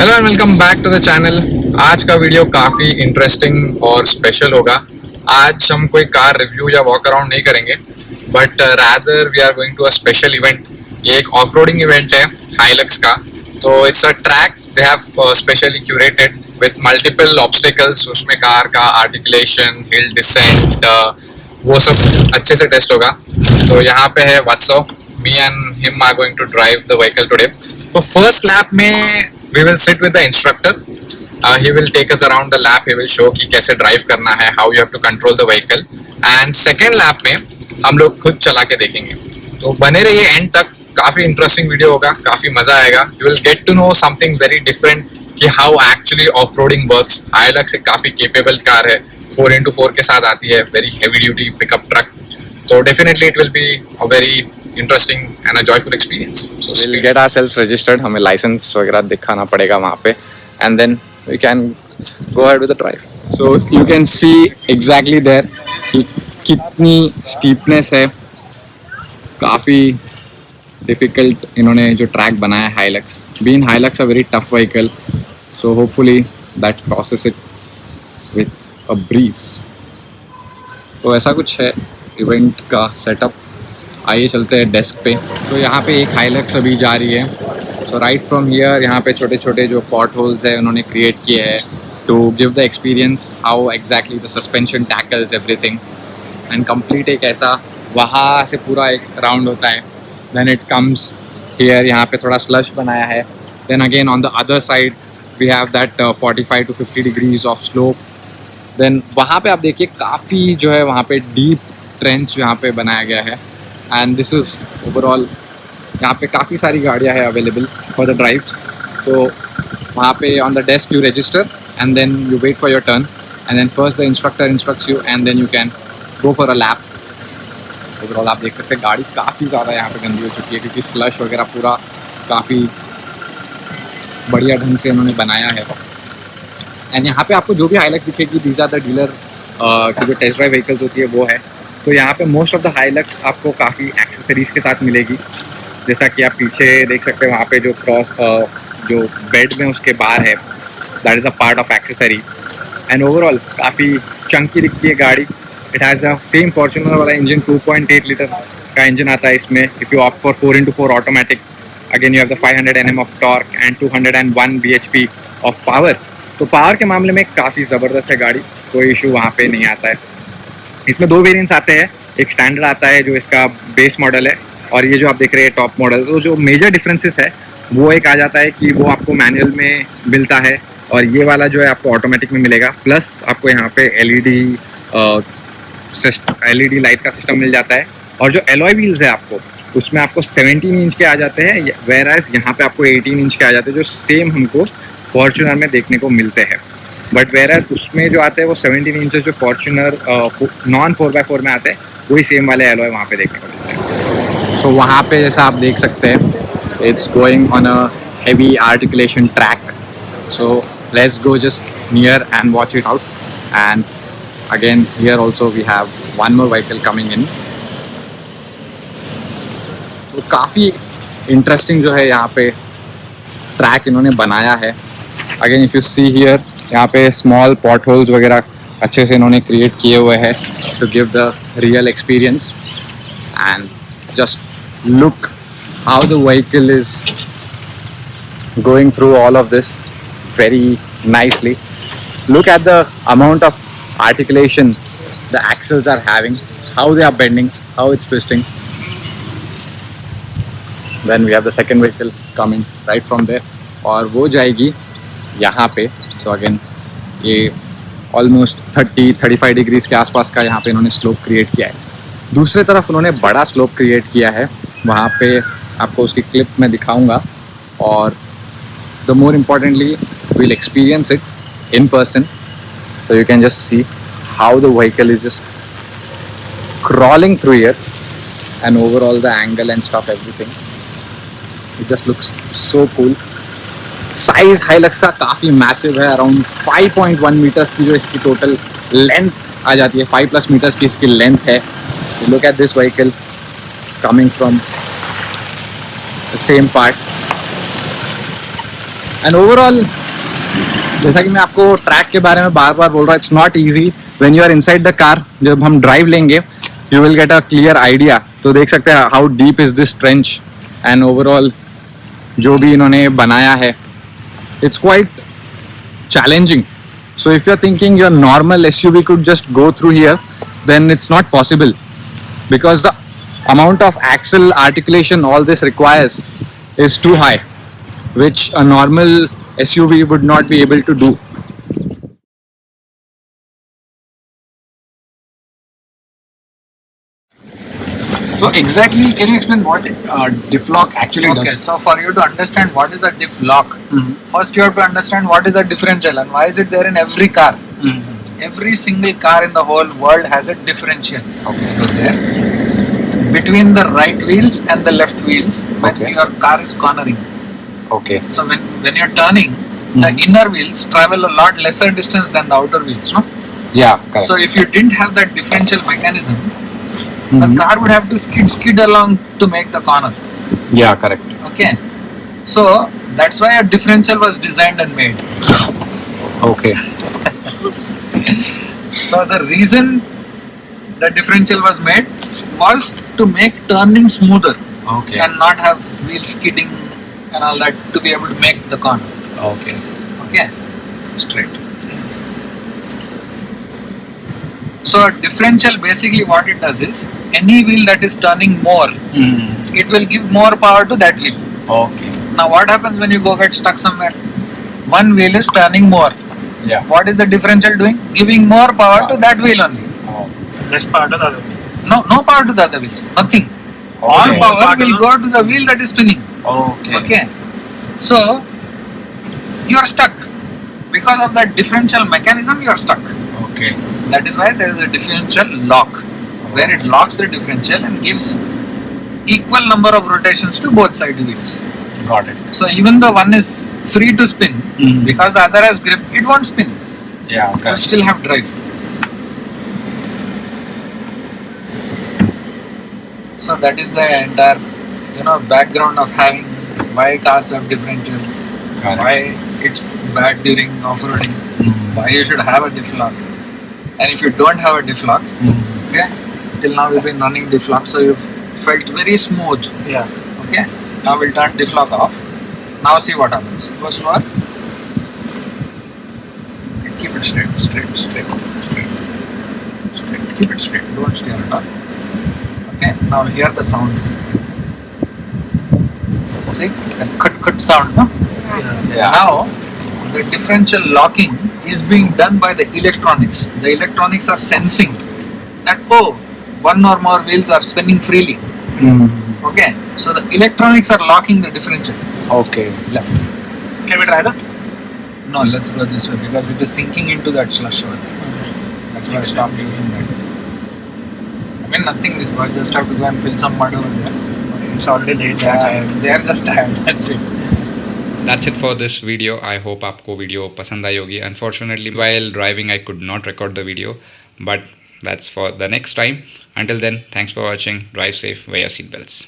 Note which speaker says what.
Speaker 1: Hello and welcome back to the channel. आज का video काफ़ी इंटरेस्टिंग और स्पेशल होगा। आज हम कोई कार रिव्यू या वॉक अराउंड नहीं करेंगे, but rather we are going to a special event. ये एक ऑफ रोडिंग इवेंट है हाइलक्स का। तो it's a track they have specially curated with multiple obstacles. उसमें कार का आर्टिकुलेशन, हिल डिसेंट, वो सब अच्छे से टेस्ट होगा। तो यहाँ पे है Vatsav, me and him are going to drive the vehicle today. तो फर्स्ट लैप में we will sit with the instructor. He will take us around the lap. He will show कि कैसे ड्राइव करना है, how you have to control the vehicle. And second lap में हम लोग खुद चला के देखेंगे। तो बने रहिए एंड तक, काफ़ी इंटरेस्टिंग वीडियो होगा, काफ़ी मज़ा आएगा। You will get to know something very different कि how actually off-roading works. Hilux एक काफ़ी capable कार है, 4x4 के साथ आती है, very heavy duty pickup truck. तो definitely it will be a very interesting and a joyful experience. So
Speaker 2: we'll get ourselves registered. हमें लाइसेंस वगैरह दिखाना पड़ेगा वहाँ पे, and then we can go ahead with the drive. So you can see exactly there कि कितनी steepness है, काफ़ी difficult इन्होंने जो ट्रैक बनाया है Hilux. Being Hilux a very tough vehicle, so hopefully that crosses it with a breeze. तो ऐसा कुछ है इवेंट का सेटअप। आइए चलते हैं डेस्क पे। तो यहाँ पे एक हाइलक्स अभी जा रही है। तो राइट फ्रॉम हियर यहाँ पे छोटे छोटे जो पॉट होल्स है उन्होंने क्रिएट किए हैं to give the experience how exactly the suspension tackles everything and complete. एक ऐसा वहाँ से पूरा एक राउंड होता है। देन इट कम्स हियर, यहाँ पे थोड़ा स्लश बनाया है। Then again on the other side we have that 45 to 50 degrees of slope. Then वहाँ पे आप देखिए काफ़ी जो है वहाँ पे डीप ट्रेंच यहाँ पे बनाया गया है। एंड दिस इज़ ओवरऑल, यहाँ पे काफ़ी सारी गाड़ियाँ हैं अवेलेबल फॉर द ड्राइव। तो वहाँ पे on the desk you register and then you wait for your turn and then first the instructor instructs you and then you can go for a lap. Overall आप देख सकते हैं गाड़ी काफ़ी ज़्यादा यहाँ पे गंदी हो चुकी है क्योंकि स्लश वगैरह पूरा काफ़ी बढ़िया ढंग से इन्होंने बनाया है। एंड यहाँ पे आपको जो भी हाइलक्स दिखेगी दीज आर द डीलर की जो टेस्ट ड्राइव व्हीकल्स होती है वो है। तो यहाँ पे मोस्ट ऑफ द हाइलक्स आपको काफ़ी एक्सेसरीज़ के साथ मिलेगी। जैसा कि आप पीछे देख सकते हैं वहाँ पे जो क्रॉस जो बेड में उसके बार है, that is a part of accessory. And overall काफ़ी चंकी दिखती है गाड़ी। It has the same Fortuner वाला इंजन, 2.8 लीटर का इंजन आता है इसमें। If you opt for 4x4 automatic, again you have the 500 Nm of torque and 201 bhp of power. तो पावर के मामले में काफ़ी ज़बरदस्त है गाड़ी, कोई इशू वहाँ पे नहीं आता है। इसमें दो वेरिएंट्स आते हैं, एक स्टैंडर्ड आता है जो इसका बेस मॉडल है और ये जो आप देख रहे हैं टॉप मॉडल। तो जो मेजर डिफरेंसेस है वो एक आ जाता है कि वो आपको मैनुअल में मिलता है और ये वाला जो है आपको ऑटोमेटिक में मिलेगा। प्लस आपको यहाँ पे एलईडी लाइट का सिस्टम मिल जाता है और जो एलॉय व्हील्स है आपको उसमें आपको 17 इंच के आ जाते हैं, वेराज यहाँ पे आपको 18 इंच के आ जाते हैं जो सेम हमको फॉर्च्यूनर में देखने को मिलते हैं। बट वेराज उसमें जो आते हैं वो 17 इंचेस जो फॉर्च्यूनर नॉन 4x4 में आते हैं वही सेम वाले एलॉय वहाँ पे देखने को मिलते हैं। सो वहाँ पे जैसा आप देख सकते हैं it's going on a heavy articulation track. So let's go just near and watch it out. And again here also we have one more vehicle coming in. तो काफ़ी इंटरेस्टिंग जो है यहाँ पे ट्रैक इन्होंने बनाया है। Again if you see here, यहाँ पे स्मॉल पॉट होल्स वगैरह अच्छे से इन्होंने क्रिएट किए हुए हैं to give the real experience. And just look how the vehicle is going through all of this very nicely. Look at the amount of articulation the axles are having, how they are bending, how it's twisting. Then we have the second vehicle coming right from there और वो जाएगी यहाँ पे। So again ये almost 30-35 degrees के आसपास का यहाँ पे इन्होंने स्लोप क्रिएट किया है। दूसरे तरफ उन्होंने बड़ा स्लोप क्रिएट किया है, वहाँ पे आपको उसकी क्लिप में दिखाऊंगा। और the more importantly will experience it in person, so you can just see how the vehicle is just crawling through here and overall the angle and stuff, everything, it just looks so cool. Size Hilux का काफ़ी massive है, around 5.1 metres की जो इसकी total length आ जाती है, 5+ metres की इसकी लेंथ है। Look at this vehicle coming from the same part. And overall जैसा कि मैं आपको ट्रैक के बारे में बार बार बोल रहा हूँ, it's not easy when you are inside the car. जब हम ड्राइव लेंगे you will get a clear idea. तो देख सकते हैं how deep is this trench and overall जो भी इन्होंने बनाया है it's quite challenging. So if you're thinking your normal SUV could just go through here, then it's not possible because the amount of axle articulation all this requires is too high, which a normal SUV would not be able to do. So exactly, can you explain what diff lock actually
Speaker 3: Okay,
Speaker 2: does?
Speaker 3: so for you to understand what is a diff lock, first you have to understand what is a differential and why is it there in every car. Every single car in the whole world has a differential.
Speaker 2: Okay.
Speaker 3: So there, between the right wheels and the left wheels when
Speaker 2: Okay.
Speaker 3: your car is cornering.
Speaker 2: Okay.
Speaker 3: So when you're turning, the inner wheels travel a lot lesser distance than the outer wheels, no?
Speaker 2: Yeah, correct.
Speaker 3: So if you didn't have that differential mechanism, the car would have to skid along to make the corner.
Speaker 2: Yeah, correct.
Speaker 3: Okay, so that's why a differential was designed and made.
Speaker 2: Okay.
Speaker 3: So the reason the differential was made was to make turning smoother
Speaker 2: Okay.
Speaker 3: and not have wheels skidding and all that to be able to make the corner.
Speaker 2: Okay.
Speaker 3: Okay,
Speaker 2: Straight.
Speaker 3: so a differential basically what it does is any wheel that is turning more, it will give more power to that wheel.
Speaker 2: Okay.
Speaker 3: Now what happens when you go get stuck somewhere? One wheel is turning more.
Speaker 2: Yeah.
Speaker 3: What is the differential doing? Giving more power to that wheel only.
Speaker 4: Less part of the other wheel.
Speaker 3: No power to the other wheels. Nothing. All
Speaker 2: Okay.
Speaker 3: power will go to the wheel that is spinning.
Speaker 2: Okay.
Speaker 3: Okay. So you are stuck. Because of that differential mechanism, you are stuck.
Speaker 2: Okay.
Speaker 3: That is why there is a differential lock, where it locks the differential and gives equal number of rotations to both side wheels.
Speaker 2: Got it.
Speaker 3: So even though one is free to spin, because the other has grip, it won't spin.
Speaker 2: Yeah.
Speaker 3: It will still have drive. So that is the entire, background of having why cars have differentials,
Speaker 2: Correct.
Speaker 3: why it's bad during off-roading, why you should have a diff lock, and if you don't have a diff lock, okay, till now we've been running diff lock, so you've felt very smooth.
Speaker 4: Yeah.
Speaker 3: Okay, now we'll turn diff lock off. Now see what happens. Go slower. Keep it straight. Keep it straight. Don't steer at all. Okay, now hear the sound. See, the cut sound, no?
Speaker 2: Yeah.
Speaker 3: Now, the differential locking is being done by the electronics. The electronics are sensing that, one or more wheels are spinning freely. Okay, so the electronics are locking the differential.
Speaker 2: Okay.
Speaker 3: Left.
Speaker 4: Can we try that?
Speaker 3: No, let's go this way because it is sinking into that slush over there. That's why I stopped using that. I mean, nothing. These boys just have to go and fill some mud over there.
Speaker 4: It's already late.
Speaker 3: They are just tired. That's it.
Speaker 1: That's it for this video. I hope आपको video पसंद आई होगी. Unfortunately, while driving, I could not record the video, but that's for the next time. Until then, thanks for watching. Drive safe. Wear your seatbelts.